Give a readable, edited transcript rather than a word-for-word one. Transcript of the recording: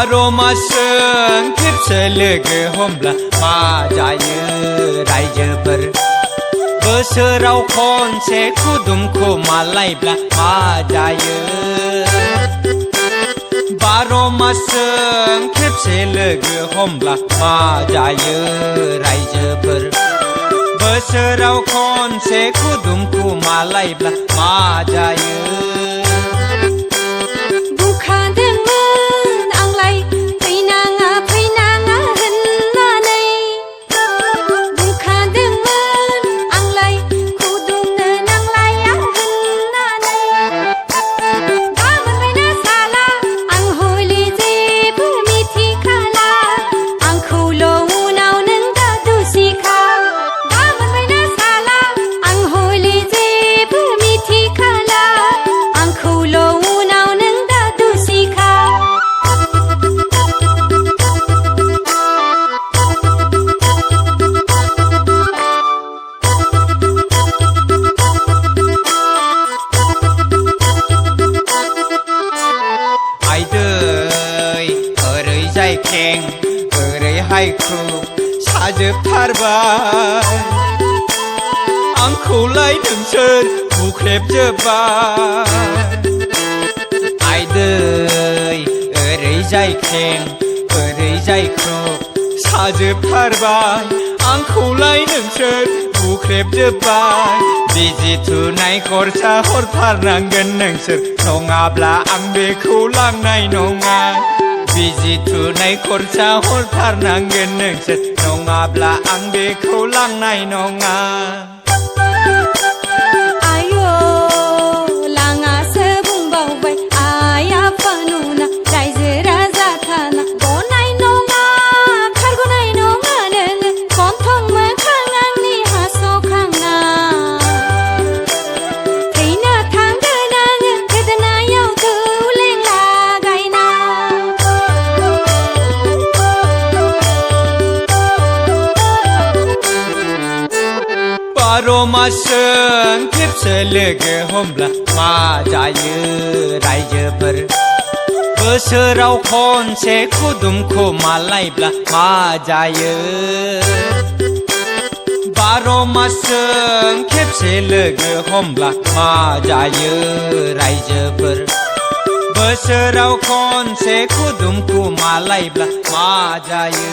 बार'मासजों खेबसे लोगो हमब्ला मा जायो रायजोफोर बोसोराव खनसे खुदुम खुमालायब्ला मा जायो बार'मासजों खेबसे लोगो हमब्ला मा जायो रायजोफोर बोसोराव खनसे खुदुम खुमालायब्ला मा जायो ओरैहाय ख्रुब साजोबथारबाय आंखौलाय नोंसोर बुख्रेबजोब्बाय आइदै ओरैजाय खें ओरैजाय ख्रुब साजोबथारबाय आंखौलाय नोंसोर बुख्रेबजोब्बाय बिजि थुनाय खरसा हरथारनांगोन नोंसोर नङाब्ला आं बेखौ लांनाय नङा बिजि थुनाय खरसा हरथारनांगोन नोंसोर नङाब्ला आं बेखौ लांनाय नङा आयो लाङासो बुंबावबाय आइ आफा नुना रायजो राजा थाना गनाय नङा खारग'नाय नङा नोङो गन्थं मोखां आंनि हास'खांना थैना थांगोन आङो गोदोनायाव दौलें लागायना बार'मासजों खेबसे लोगो हमब्ला मा जायो रायजोफोर बोसोराव खनसे खुदुम खुमालायब्ला मा जायो बार'मासजों खेबसे लोगो हमब्ला मा जायो रायजोफोर बोसोराव खनसे खुदुम खुमालायब्ला मा जायो